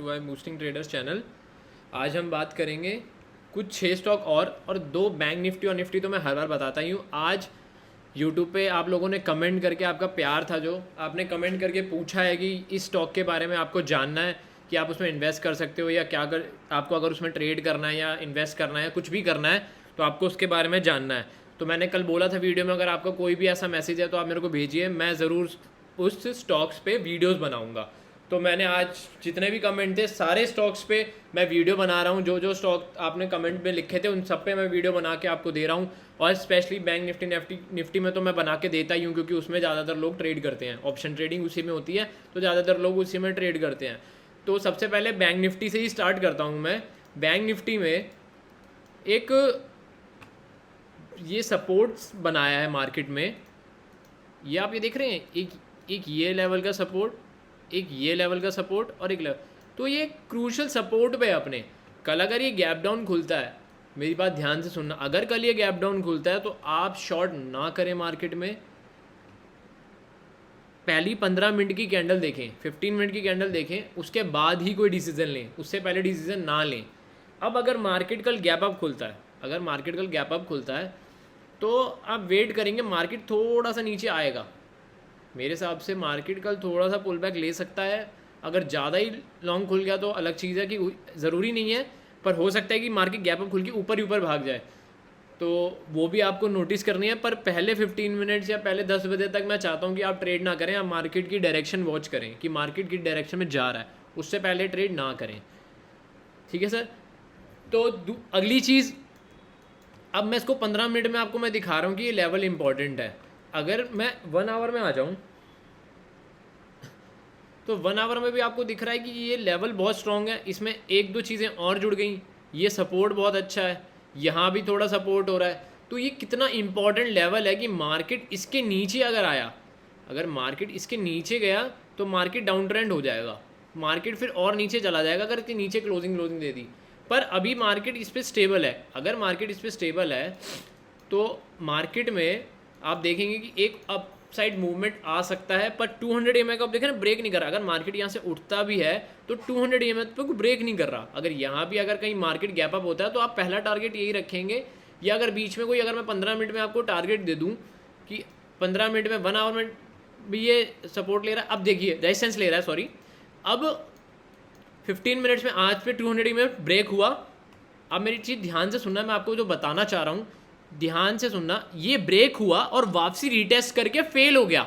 To I boosting traders channel. आज हम बात करेंगे कुछ 6 स्टॉक और 2 बैंक निफ्टी और निफ्टी तो मैं हर बार बताता ही हूँ। आज यूट्यूब पे आप लोगों ने कमेंट करके, आपका प्यार था जो आपने कमेंट करके पूछा है कि इस स्टॉक के बारे में आपको जानना है कि आप उसमें इन्वेस्ट कर सकते हो या क्या कर, आपको अगर उसमें ट्रेड करना है या इन्वेस्ट करना है या कुछ भी करना है तो आपको उसके बारे में जानना है। तो मैंने कल बोला था वीडियो में, अगर आपका कोई भी ऐसा मैसेज है तो आप मेरे को भेजिए, मैं ज़रूर उस स्टॉक्स पे वीडियोस बनाऊंगा। तो मैंने आज जितने भी कमेंट थे सारे स्टॉक्स पे मैं वीडियो बना रहा हूँ। जो जो स्टॉक आपने कमेंट में लिखे थे उन सब पे मैं वीडियो बना के आपको दे रहा हूँ। और स्पेशली बैंक निफ्टी में तो मैं बना के देता ही हूँ, क्योंकि उसमें ज़्यादातर लोग ट्रेड करते हैं, ऑप्शन ट्रेडिंग उसी में होती है तो ज़्यादातर लोग उसी में ट्रेड करते हैं। तो सबसे पहले बैंक निफ्टी से ही स्टार्ट करता हूँ मैं। बैंक निफ्टी में एक ये सपोर्ट्स बनाया है मार्केट में, ये आप ये देख रहे हैं, एक ये लेवल का सपोर्ट, एक ये लेवल का सपोर्ट और एक लेवल। तो ये क्रूशल सपोर्ट पे अपने कल अगर ये गैप डाउन खुलता है, मेरी बात ध्यान से सुनना, अगर कल ये गैप डाउन खुलता है तो आप शॉर्ट ना करें मार्केट में। पहली 15 मिनट की कैंडल देखें, 15 मिनट की कैंडल देखें, उसके बाद ही कोई डिसीजन लें, उससे पहले डिसीजन ना लें। अब अगर मार्केट कल गैप अप खुलता है, अगर मार्केट कल गैप अप खुलता है तो आप वेट करेंगे, मार्केट थोड़ा सा नीचे आएगा। मेरे हिसाब से मार्केट कल थोड़ा सा पुल बैक ले सकता है। अगर ज़्यादा ही लॉन्ग खुल गया तो अलग चीज़ है कि ज़रूरी नहीं है, पर हो सकता है कि मार्केट गैप अप खुल के ऊपर ही ऊपर भाग जाए, तो वो भी आपको नोटिस करनी है। पर पहले 15 मिनट्स या पहले 10 बजे तक मैं चाहता हूँ कि आप ट्रेड ना करें, आप मार्केट की डायरेक्शन वॉच करें कि मार्केट की डायरेक्शन में जा रहा है, उससे पहले ट्रेड ना करें। ठीक है सर। तो अगली चीज़, अब मैं इसको 15 मिनट में आपको मैं दिखा रहा हूँ कि ये लेवल इंपॉर्टेंट है। अगर मैं 1 आवर में आ जाऊँ तो 1 आवर में भी आपको दिख रहा है कि ये लेवल बहुत स्ट्रॉन्ग है, इसमें एक दो चीज़ें और जुड़ गई। ये सपोर्ट बहुत अच्छा है, यहाँ भी थोड़ा सपोर्ट हो रहा है। तो ये कितना इंपॉर्टेंट लेवल है कि मार्केट इसके नीचे अगर आया, अगर मार्केट इसके नीचे गया तो मार्केट डाउन ट्रेंड हो जाएगा, मार्केट फिर और नीचे चला जाएगा अगर इसके नीचे क्लोजिंग दे दी। पर अभी मार्केट इस पर स्टेबल है। अगर मार्केट इस पर स्टेबल है तो मार्केट में आप देखेंगे कि एक अप साइड मूवमेंट आ सकता है, पर 200 EMA का आप देखें ना, ब्रेक नहीं कर रहा। अगर मार्केट यहाँ से उठता भी है तो 200 EMA पे ब्रेक नहीं कर रहा। अगर यहाँ भी अगर कहीं मार्केट गैप अप होता है तो आप पहला टारगेट यही रखेंगे। या अगर बीच में कोई, अगर मैं 15 मिनट में आपको टारगेट दे दूँ कि 15 मिनट में 1 आवर में भी ये सपोर्ट ले रहा है, अब देखिए रेजिस्टेंस ले रहा है, सॉरी, अब 15 मिनट्स में आज पे 200 EMA ब्रेक हुआ। अब मेरी चीज़ ध्यान से सुनना, मैं आपको जो बताना चाह रहा हूँ ध्यान से सुनना। ये ब्रेक हुआ और वापसी रीटेस्ट करके फेल हो गया,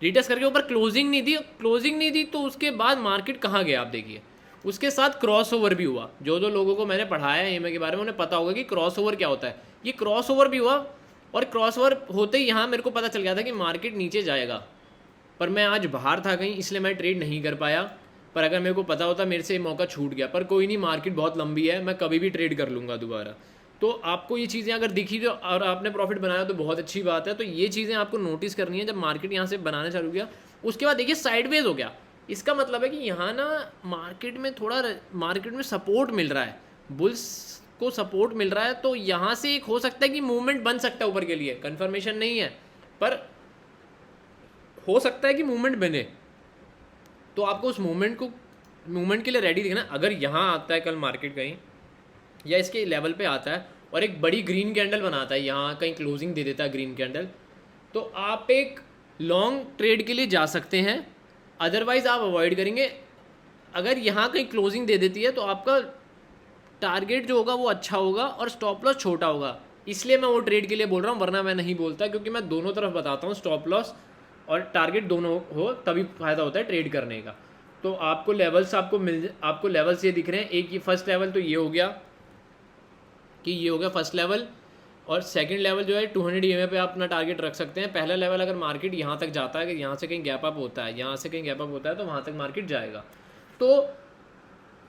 रीटेस्ट करके ऊपर क्लोजिंग नहीं दी तो उसके बाद मार्केट कहाँ गया आप देखिए। उसके साथ क्रॉस ओवर भी हुआ। जो लोगों को मैंने पढ़ाया है EMA के बारे में उन्हें पता होगा कि क्रॉस ओवर क्या होता है। ये क्रॉस ओवर भी हुआ और क्रॉस ओवर होते ही यहाँ मेरे को पता चल गया था कि मार्केट नीचे जाएगा, पर मैं आज बाहर था कहीं इसलिए मैं ट्रेड नहीं कर पाया। पर अगर मेरे को पता होता मेरे से मौका छूट गया, पर कोई नहीं, मार्केट बहुत लंबी है, मैं कभी भी ट्रेड कर लूँगा दोबारा। तो आपको ये चीज़ें अगर दिखी तो और आपने प्रॉफिट बनाया तो बहुत अच्छी बात है। तो ये चीज़ें आपको नोटिस करनी है। जब मार्केट यहाँ से बनाना चालू किया उसके बाद देखिए साइडवेज हो गया, इसका मतलब है कि यहाँ ना मार्केट में थोड़ा, मार्केट में सपोर्ट मिल रहा है, बुल्स को सपोर्ट मिल रहा है। तो यहाँ से एक हो सकता है कि मूवमेंट बन सकता है ऊपर के लिए, कन्फर्मेशन नहीं है पर हो सकता है कि मूवमेंट बने। तो आपको उस मूवमेंट के लिए रेडी दिखना। अगर यहाँ आता है कल मार्केट कहीं या इसके लेवल पे आता है और एक बड़ी ग्रीन कैंडल बनाता है, यहाँ कहीं क्लोजिंग दे देता है ग्रीन कैंडल, तो आप एक लॉन्ग ट्रेड के लिए जा सकते हैं, अदरवाइज़ आप अवॉइड करेंगे। अगर यहाँ कहीं क्लोजिंग दे देती है तो आपका टारगेट जो होगा वो अच्छा होगा और स्टॉप लॉस छोटा होगा, इसलिए मैं वो ट्रेड के लिए बोल रहा हूँ, वरना मैं नहीं बोलता, क्योंकि मैं दोनों तरफ बताता हूँ, स्टॉप लॉस और टारगेट दोनों हो तभी फ़ायदा होता है ट्रेड करने का। तो आपको लेवल्स आपको लेवल्स ये दिख रहे हैं। एक ये फर्स्ट लेवल तो ये हो गया कि ये हो गया फर्स्ट लेवल, और सेकंड लेवल जो है 200 EMA पे आप अपना टारगेट रख सकते हैं। पहला लेवल अगर मार्केट यहाँ तक जाता है, अगर यहाँ से कहीं गैप अप होता है, यहाँ से कहीं गैप अप होता है तो वहाँ तक मार्केट जाएगा। तो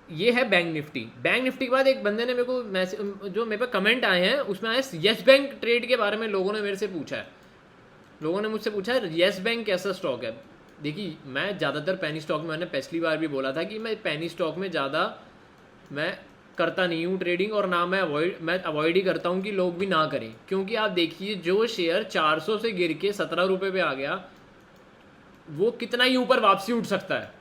ये है बैंक निफ्टी। बैंक निफ्टी के बाद एक बंदे ने मेरे को मैसेज, जो मेरे पे कमेंट आए हैं उसमें आए येस बैंक ट्रेड के बारे में, लोगों ने मेरे से पूछा है, लोगों ने मुझसे पूछा है येस बैंक कैसा स्टॉक है। देखिए मैं ज़्यादातर पेनी स्टॉक में, मैंने पिछली बार भी बोला था कि मैं पेनी स्टॉक में ज़्यादा मैं करता नहीं हूँ ट्रेडिंग, और ना मैं अवॉइड ही करता हूँ कि लोग भी ना करें। क्योंकि आप देखिए जो शेयर 400 से गिर के 17 रुपये पे आ गया, वो कितना ही ऊपर वापसी उठ सकता है।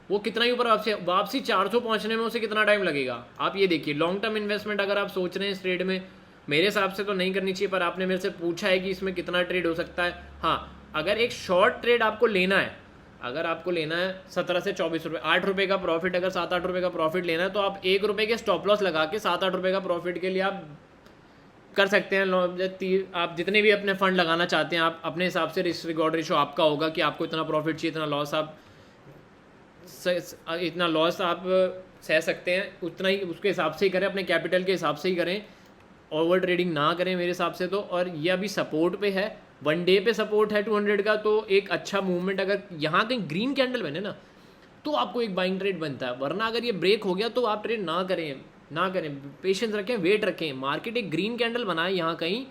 वो कितना ही ऊपर वापसी 400 पहुंचने में उसे कितना टाइम लगेगा। आप ये देखिए, लॉन्ग टर्म इन्वेस्टमेंट अगर आप सोच रहे हैं इस ट्रेड में, मेरे हिसाब से तो नहीं करनी चाहिए, पर आपने मेरे से पूछा है कि इसमें कितना ट्रेड हो सकता है। हाँ, अगर एक शॉर्ट ट्रेड आपको लेना है, अगर आपको लेना है 17 से 24 रुपये, 8 रुपये का प्रॉफिट, अगर 7-8 रुपये का प्रॉफिट लेना है तो आप 1 रुपये के स्टॉप लॉस लगा के 7-8 रुपये का प्रॉफिट के लिए आप कर सकते हैं। आप जितने भी अपने फंड लगाना चाहते हैं, आप अपने हिसाब से रिस्क रिवॉर्ड रेशो आपका होगा कि आपको इतना प्रॉफिट चाहिए, इतना लॉस आप सह सकते हैं, उतना ही उसके हिसाब से ही करें, अपने कैपिटल के हिसाब से ही करें, ओवर ट्रेडिंग ना करें मेरे हिसाब से तो। और ये अभी सपोर्ट पे है, 1 डे पे सपोर्ट है 200 का, तो एक अच्छा मूवमेंट, अगर यहाँ कहीं ग्रीन कैंडल बने ना तो आपको एक बाइंग ट्रेड बनता है, वरना अगर ये ब्रेक हो गया तो आप ट्रेड ना करें, पेशेंस रखें, वेट रखें। मार्केट एक ग्रीन कैंडल बनाए यहाँ कहीं,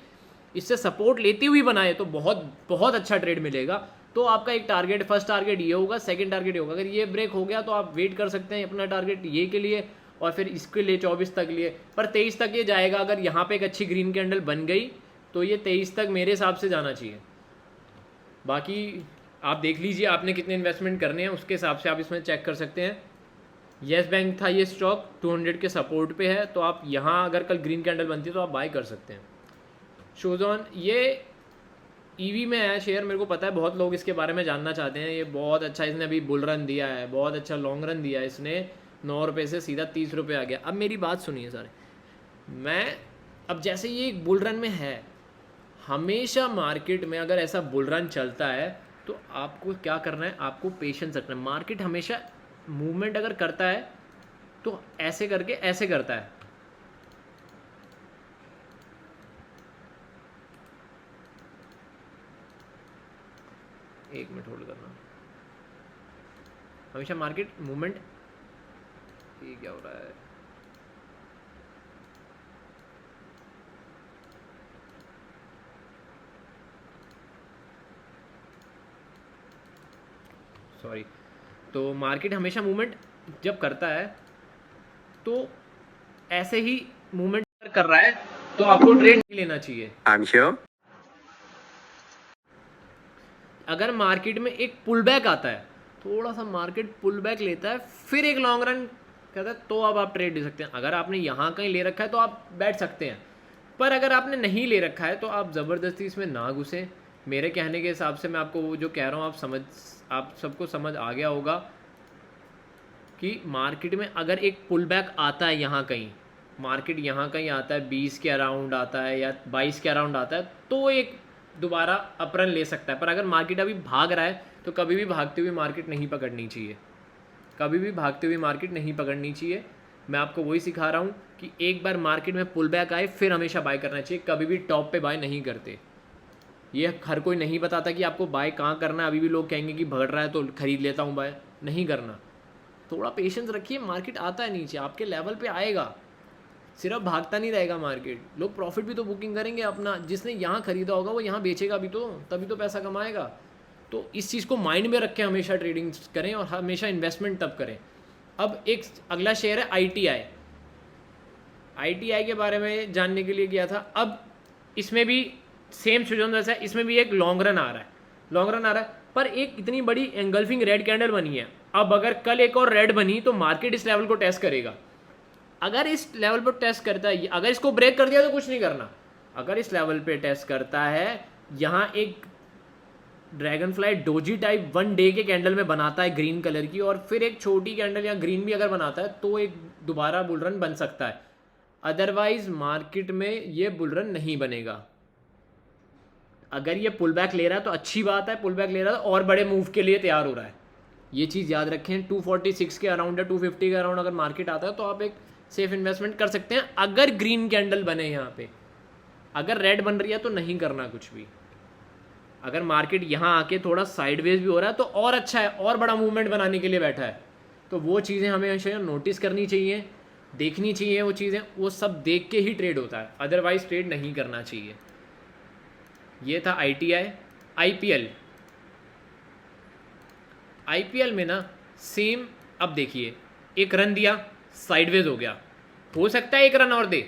इससे सपोर्ट लेती हुई बनाए तो बहुत बहुत अच्छा ट्रेड मिलेगा। तो आपका एक टारगेट, फर्स्ट टारगेट ये होगा, सेकंड टारगेट ये होगा। अगर ये ब्रेक हो गया तो आप वेट कर सकते हैं अपना टारगेट ये के लिए, और फिर इसके लिए 24 तक लिए, पर 23 तक ये जाएगा। अगर यहाँ पे एक अच्छी ग्रीन कैंडल बन गई तो ये 23 तक मेरे हिसाब से जाना चाहिए। बाकी आप देख लीजिए आपने कितने इन्वेस्टमेंट करने हैं, उसके हिसाब से आप इसमें चेक कर सकते हैं। येस बैंक था ये स्टॉक, 200 के सपोर्ट पे है, तो आप यहाँ अगर कल ग्रीन कैंडल बनती है तो आप बाय कर सकते हैं। शोजॉन ये ईवी में है शेयर, मेरे को पता है बहुत लोग इसके बारे में जानना चाहते हैं। ये बहुत अच्छा, इसने अभी बुल रन दिया है, बहुत अच्छा लॉन्ग रन दिया है इसने, 9 रुपये से सीधा 30 रुपये आ गया। अब मेरी बात सुनिए सारे, अब जैसे ये एक बुल रन में है, हमेशा मार्केट में अगर ऐसा बुल रन चलता है तो आपको क्या करना है, आपको पेशेंस रखना है। मार्केट हमेशा मूवमेंट अगर करता है तो ऐसे करके ऐसे करता है, एक मिनट होल्ड करना। हमेशा मार्केट मूवमेंट, ये क्या हो रहा है, सॉरी। तो मार्केट हमेशा मूवमेंट जब करता है तो ऐसे ही मूवमेंट कर रहा है तो आपको ट्रेड नहीं लेना चाहिए। I'm sure. अगर मार्केट में एक पुल बैक आता है, थोड़ा सा मार्केट पुल बैक लेता है, फिर एक लॉन्ग रन करता है, तो अब आप ट्रेड ले सकते हैं। अगर आपने यहाँ कहीं ले रखा है तो आप बैठ सकते हैं, पर अगर आपने नहीं ले रखा है तो आप ज़बरदस्ती इसमें ना घुसे। मेरे कहने के हिसाब से मैं आपको वो जो कह रहा हूँ आप सबको समझ आ गया होगा कि मार्केट में अगर एक पुल बैक आता है, यहाँ कहीं मार्केट यहाँ कहीं आता है 20 के अराउंड आता है या 22 के अराउंड आता है, तो एक दोबारा अपरन ले सकता है। पर अगर मार्केट अभी भाग रहा है तो कभी भी भागती हुई मार्केट नहीं पकड़नी चाहिए, कभी भी भागती हुई मार्केट नहीं पकड़नी चाहिए। मैं आपको वही सिखा रहा हूँ कि एक बार मार्केट में पुल बैक आए फिर हमेशा बाय करना चाहिए, कभी भी टॉप पे बाय नहीं करते। ये हर कोई नहीं बताता कि आपको बाय कहाँ करना है। अभी भी लोग कहेंगे कि बढ़ रहा है तो खरीद लेता हूँ, बाय नहीं करना। थोड़ा पेशेंस रखिए, मार्केट आता है नीचे, आपके लेवल पे आएगा, सिर्फ भागता नहीं रहेगा मार्केट। लोग प्रॉफिट भी तो बुकिंग करेंगे अपना, जिसने यहाँ खरीदा होगा वो यहाँ बेचेगा भी तो, तभी तो पैसा कमाएगा। तो इस चीज़ को माइंड में रख के हमेशा ट्रेडिंग करें और हमेशा इन्वेस्टमेंट तब करें। अब एक अगला शेयर है ITI। ITI के बारे में जानने के लिए किया था। अब इसमें भी सेम सिचुएशन जैसा है, इसमें भी एक लॉन्ग रन आ रहा है, पर एक इतनी बड़ी एंगल्फिंग रेड कैंडल बनी है। अब अगर कल एक और रेड बनी तो मार्केट इस लेवल को टेस्ट करेगा। अगर इस लेवल पर टेस्ट करता है, अगर इसको ब्रेक कर दिया तो कुछ नहीं करना। अगर इस लेवल पे टेस्ट करता है, यहाँ एक dragon fly doji type 1 day के कैंडल में बनाता है ग्रीन कलर की, और फिर एक छोटी कैंडल या ग्रीन भी अगर बनाता है तो एक दोबारा बुल रन बन सकता है। अदरवाइज मार्केट में ये बुल रन नहीं बनेगा। अगर ये पुल बैक ले रहा है तो अच्छी बात है, पुल बैक ले रहा है और बड़े मूव के लिए तैयार हो रहा है। ये चीज़ याद रखें। 246 के अराउंड या 250 के अराउंड अगर मार्केट आता है तो आप एक सेफ इन्वेस्टमेंट कर सकते हैं, अगर ग्रीन कैंडल बने यहाँ पे। अगर रेड बन रही है तो नहीं करना कुछ भी। अगर मार्केट यहाँ आके थोड़ा साइडवेज भी हो रहा है तो और अच्छा है, और बड़ा मूवमेंट बनाने के लिए बैठा है, तो वो चीज़ें हमें हमेशा नोटिस करनी चाहिए, देखनी चाहिए। वो चीज़ें वो सब देख के ही ट्रेड होता है, अदरवाइज ट्रेड नहीं करना चाहिए। ये था ITI। IPL में ना सेम, अब देखिए एक रन दिया, साइडवेज हो गया, हो सकता है एक रन और दे,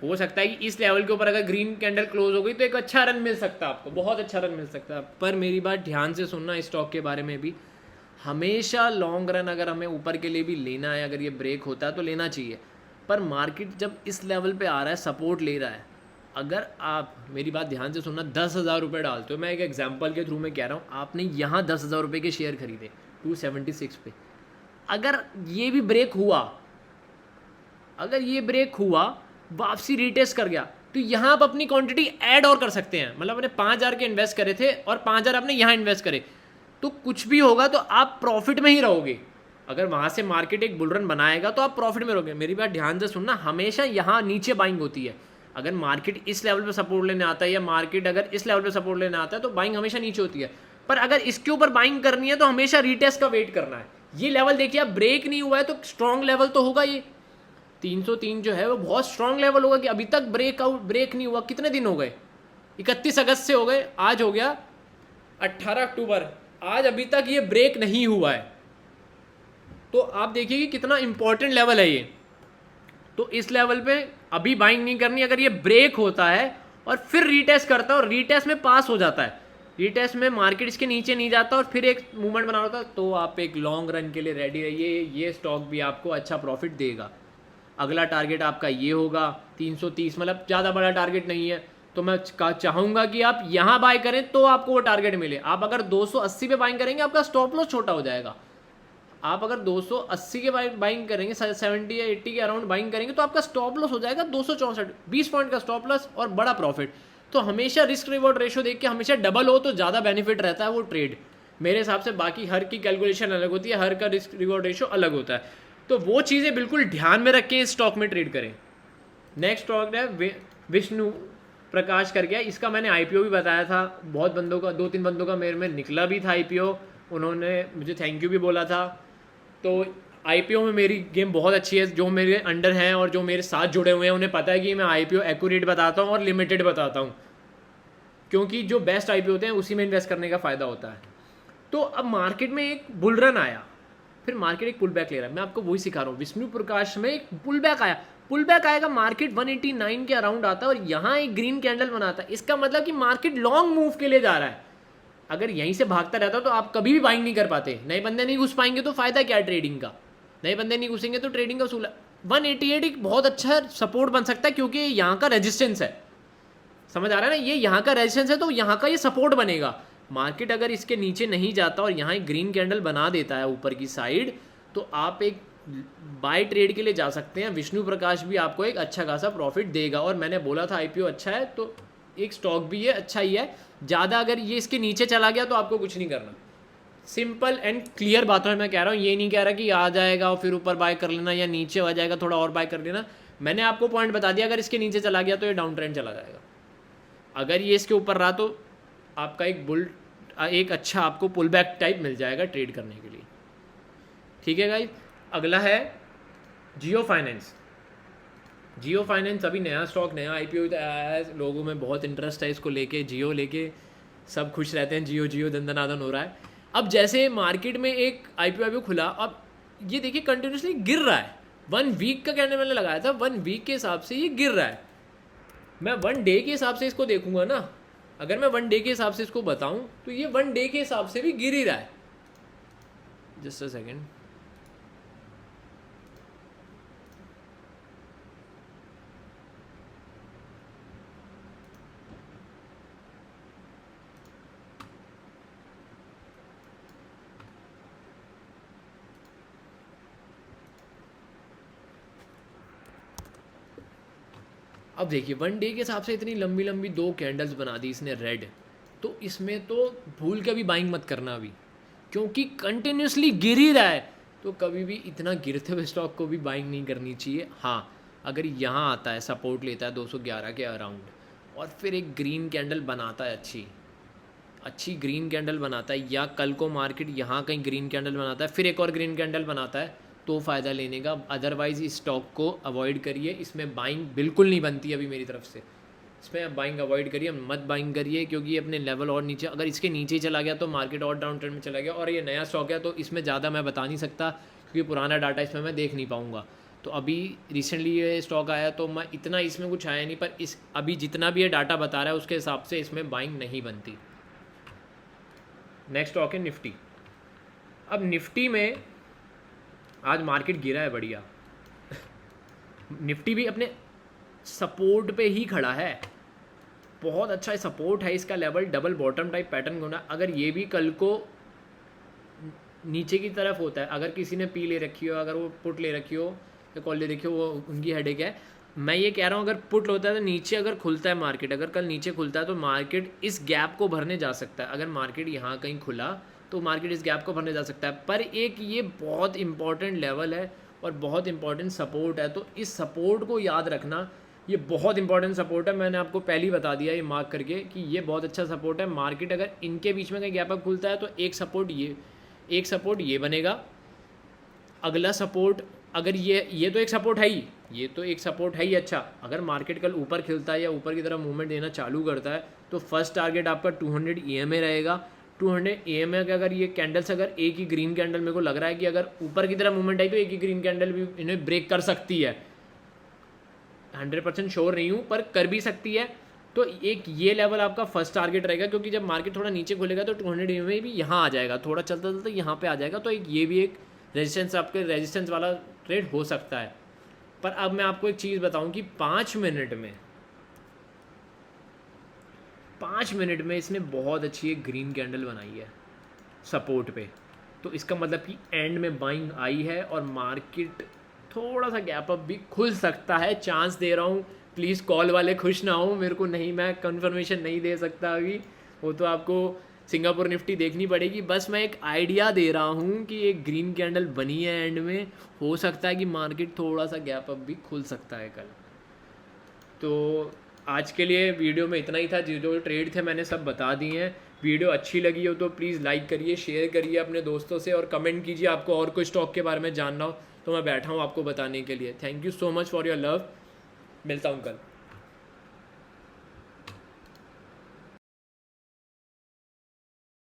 हो सकता है कि इस लेवल के ऊपर अगर ग्रीन कैंडल क्लोज हो गई तो एक अच्छा रन मिल सकता है आपको, बहुत अच्छा रन मिल सकता है। पर मेरी बात ध्यान से सुनना, इस स्टॉक के बारे में भी हमेशा लॉन्ग रन अगर हमें ऊपर के लिए भी लेना है, अगर ये ब्रेक होता है तो लेना चाहिए। पर मार्केट जब इस लेवल पे आ रहा है, सपोर्ट ले रहा है, अगर आप मेरी बात ध्यान से सुनना, 10,000 रुपये डालते हो, मैं एक एग्जांपल के थ्रू में कह रहा हूँ, आपने यहाँ 10,000 रुपये के शेयर खरीदे 276 पे, अगर ये भी ब्रेक हुआ, अगर ये ब्रेक हुआ, वापसी रीटेस्ट कर गया, तो यहाँ आप अपनी क्वांटिटी ऐड और कर सकते हैं। मतलब अपने 5,000 के इन्वेस्ट करे थे और 5,000 आपने यहाँ इन्वेस्ट करे, तो कुछ भी होगा तो आप प्रॉफिट में ही रहोगे। अगर वहाँ से मार्केट एक बुल रन बनाएगा तो आप प्रॉफिट में रहोगे। मेरी बात ध्यान से सुनना, हमेशा यहाँ नीचे बाइंग होती है। अगर मार्केट इस लेवल पे सपोर्ट लेने आता है या मार्केट अगर इस लेवल पे सपोर्ट लेने आता है तो बाइंग हमेशा नीचे होती है। पर अगर इसके ऊपर बाइंग करनी है तो हमेशा रीटेस्ट का वेट करना है। ये लेवल देखिए, अब ब्रेक नहीं हुआ है तो स्ट्रॉन्ग लेवल तो होगा। ये 303 जो है वो बहुत स्ट्रॉन्ग लेवल होगा कि अभी तक ब्रेक नहीं हुआ। कितने दिन हो गए? 31 अगस्त से हो गए, आज हो गया 18 अक्टूबर, आज अभी तक ये ब्रेक नहीं हुआ है। तो आप देखिए कि कितना इंपॉर्टेंट लेवल है ये। तो इस लेवल पे अभी बाइंग नहीं करनी। अगर ये ब्रेक होता है और फिर रीटेस्ट करता है और रीटेस्ट में पास हो जाता है, रीटेस्ट में मार्केट इसके नीचे नहीं जाता और फिर एक मूवमेंट बना होता है, तो आप एक लॉन्ग रन के लिए रेडी रहिए। ये स्टॉक भी आपको अच्छा प्रॉफिट देगा। अगला टारगेट आपका ये होगा 330, मतलब ज़्यादा बड़ा टारगेट नहीं है। तो मैं चाहूँगा कि आप यहाँ बाय करें तो आपको वो टारगेट मिले। आप अगर 280 पे बाइंग करेंगे आपका स्टॉप लॉस छोटा हो जाएगा। आप अगर 280 के बाइंग करेंगे, 70 या 80 के अराउंड बाइंग करेंगे तो आपका स्टॉप लॉस हो जाएगा 264, 20 पॉइंट का स्टॉप लॉस और बड़ा प्रॉफिट। तो हमेशा रिस्क रिवॉर्ड रेशो देख के हमेशा डबल हो तो ज़्यादा बेनिफिट रहता है वो ट्रेड मेरे हिसाब से। बाकी हर की कैलकुलेशन अलग होती है, हर का रिस्क रिवॉर्ड रेशो अलग होता है। तो वो चीज़ें बिल्कुल ध्यान में रख के इस स्टॉक में ट्रेड करें। नेक्स्ट स्टॉक है विष्णु प्रकाश करके। इसका मैंने आईपीओ भी बताया था, बहुत बंदों का, 2-3 बंदों का मेरे में निकला भी था आईपीओ, उन्होंने मुझे थैंक यू भी बोला था। तो आईपीओ में मेरी गेम बहुत अच्छी है। जो मेरे अंडर हैं और जो मेरे साथ जुड़े हुए हैं उन्हें पता है कि मैं आईपीओ एक्यूरेट बताता हूँ और लिमिटेड बताता हूँ, क्योंकि जो बेस्ट आईपीओ होते हैं उसी में इन्वेस्ट करने का फ़ायदा होता है। तो अब मार्केट में एक बुल रन आया, फिर मार्केट एक पुल बैक ले रहा है। मैं आपको वही सिखा रहा हूँ। विष्णु प्रकाश में एक पुल बैक आया, पुल बैक आएगा, मार्केट 189 के अराउंड आता है और यहाँ एक ग्रीन कैंडल बनाता है। इसका मतलब कि मार्केट लॉन्ग मूव के लिए जा रहा है। अगर यहीं से भागता रहता तो आप कभी भी बाइंग नहीं कर पाते। नए बंदे नहीं घुस पाएंगे तो फायदा क्या है ट्रेडिंग का? नए बंदे नहीं घुसेंगे तो ट्रेडिंग का उसूल। 188 एक बहुत अच्छा सपोर्ट बन सकता है क्योंकि यहाँ का रेजिस्टेंस है। समझ आ रहा है ना? ये यहाँ का रेजिस्टेंस है तो यहाँ का ये सपोर्ट बनेगा। मार्केट अगर इसके नीचे नहीं जाता और यहाँ एक ग्रीन कैंडल बना देता है ऊपर की साइड, तो आप एक बाय ट्रेड के लिए जा सकते हैं। विष्णु प्रकाश भी आपको एक अच्छा खासा प्रॉफिट देगा। और मैंने बोला था आईपीओ अच्छा है, तो एक स्टॉक भी है, अच्छा ही है। ज़्यादा अगर ये इसके नीचे चला गया तो आपको कुछ नहीं करना। सिंपल एंड क्लियर बातों में मैं कह रहा हूँ, ये नहीं कह रहा कि आ जाएगा और फिर ऊपर बाय कर लेना या नीचे आ जाएगा थोड़ा और बाय कर लेना। मैंने आपको पॉइंट बता दिया, अगर इसके नीचे चला गया तो ये डाउन ट्रेंड चला जाएगा। अगर ये इसके ऊपर रहा तो आपका एक अच्छा आपको पुल बैक टाइप मिल जाएगा ट्रेड करने के लिए। ठीक है गाइस, अगला है जियो फाइनेंस। जियो फाइनेंस अभी नया स्टॉक, नया आईपीओ आया है, लोगों में बहुत इंटरेस्ट है इसको लेके, जियो लेके सब खुश रहते हैं, जियो जियो दंदनादन हो रहा है। अब जैसे मार्केट में एक आईपीओ खुला, अब ये देखिए कंटिन्यूसली गिर रहा है। 1 वीक का कैंडल मैंने लगाया था, 1 वीक के हिसाब से ये गिर रहा है। मैं 1 डे के हिसाब से इसको देखूंगा ना, अगर मैं 1 डे के हिसाब से इसको बताऊं तो ये 1 डे के हिसाब से भी गिर ही रहा है। जस्ट अ सेकेंड, अब देखिए 1 डे के हिसाब से इतनी लंबी लंबी 2 कैंडल्स बना दी इसने रेड, तो इसमें तो भूल के भी बाइंग मत करना अभी, क्योंकि कंटिन्यूसली गिर ही रहा है। तो कभी भी इतना गिरते हुए स्टॉक को भी बाइंग नहीं करनी चाहिए। हाँ, अगर यहाँ आता है, सपोर्ट लेता है 211 के अराउंड और फिर एक ग्रीन कैंडल बनाता है, अच्छी ग्रीन कैंडल बनाता है, या कल को मार्केट यहाँ कहीं ग्रीन कैंडल बनाता है फिर एक और ग्रीन कैंडल बनाता है, तो फ़ायदा लेने का। अदरवाइज़ इस स्टॉक को अवॉइड करिए, इसमें बाइंग बिल्कुल नहीं बनती अभी मेरी तरफ से। इसमें आप बाइंग अवॉइड करिए, मत बाइंग करिए, क्योंकि ये अपने लेवल और नीचे, अगर इसके नीचे चला गया तो मार्केट और डाउन ट्रेंड में चला गया। और ये नया स्टॉक है तो इसमें ज़्यादा मैं बता नहीं सकता, क्योंकि पुराना डाटा इसमें मैं देख नहीं पाऊँगा। तो अभी रिसेंटली ये स्टॉक आया तो मैं इतना इसमें कुछ आया नहीं, पर इस अभी जितना भी ये डाटा बता रहा है उसके हिसाब से इसमें बाइंग नहीं बनती। नेक्स्ट स्टॉक है निफ्टी। अब निफ्टी में आज मार्केट गिरा है बढ़िया, निफ्टी भी अपने सपोर्ट पे ही खड़ा है, बहुत अच्छा सपोर्ट है इसका level, double bottom type pattern होना। अगर ये भी कल को नीचे की तरफ होता है, अगर किसी ने पी ले रखी हो, अगर वो पुट ले रखी हो या कॉल ले रखी हो, वो उनकी हेडेक है। मैं ये कह रहा हूँ अगर पुट होता है तो नीचे अगर खुलता है मार्केट, अगर कल नीचे खुलता है तो मार्केट इस गैप को भरने जा सकता है। अगर मार्केट यहाँ कहीं खुला तो मार्केट इस गैप को भरने जा सकता है, पर एक ये बहुत इंपॉर्टेंट लेवल है और बहुत इंपॉर्टेंट सपोर्ट है, तो इस सपोर्ट को याद रखना, ये बहुत इंपॉर्टेंट सपोर्ट है। मैंने आपको पहले ही बता दिया ये मार्क करके कि ये बहुत अच्छा सपोर्ट है। मार्केट अगर इनके बीच में कहीं गैप अप खुलता है तो एक सपोर्ट ये बनेगा, अगला सपोर्ट अगर ये तो एक सपोर्ट है ही, ये तो एक सपोर्ट है ही। अच्छा, अगर मार्केट कल ऊपर खिलता है या ऊपर की तरफ मूवमेंट देना चालू करता है तो फर्स्ट टारगेट आपका 200 EMA रहेगा। 200 EMA का अगर ये कैंडल्स, अगर एक ही ग्रीन कैंडल, मेरे को लग रहा है कि अगर ऊपर की तरफ मूवमेंट आई तो एक ही ग्रीन कैंडल भी इन्हें ब्रेक कर सकती है, 100% श्योर नहीं हूँ पर कर भी सकती है। तो एक ये लेवल आपका फर्स्ट टारगेट रहेगा, क्योंकि जब मार्केट थोड़ा नीचे खुलेगा तो 200 EMA भी यहाँ आ जाएगा, थोड़ा चलता चलता यहाँ पे आ जाएगा, तो एक ये भी एक रेजिस्टेंस, आपके रेजिस्टेंस वाला ट्रेड हो सकता है। पर अब मैं आपको एक चीज़ बताऊं कि 5 मिनट में इसने बहुत अच्छी एक ग्रीन कैंडल बनाई है सपोर्ट पे, तो इसका मतलब कि एंड में बाइंग आई है और मार्केट थोड़ा सा गैप अप भी खुल सकता है, चांस दे रहा हूँ। प्लीज़ कॉल वाले खुश ना हो, मेरे को नहीं, मैं कंफर्मेशन नहीं दे सकता अभी, वो तो आपको सिंगापुर निफ्टी देखनी पड़ेगी। बस मैं एक आइडिया दे रहा हूँ कि एक ग्रीन कैंडल बनी है एंड में, हो सकता है कि मार्केट थोड़ा सा गैप अप भी खुल सकता है कल। तो आज के लिए वीडियो में इतना ही था, जो ट्रेड थे मैंने सब बता दिए हैं। वीडियो अच्छी लगी हो तो प्लीज़ लाइक करिए, शेयर करिए अपने दोस्तों से और कमेंट कीजिए आपको और कोई स्टॉक के बारे में जानना हो तो मैं बैठा हूँ आपको बताने के लिए। Thank you so much for your love, मिलता हूँ कल।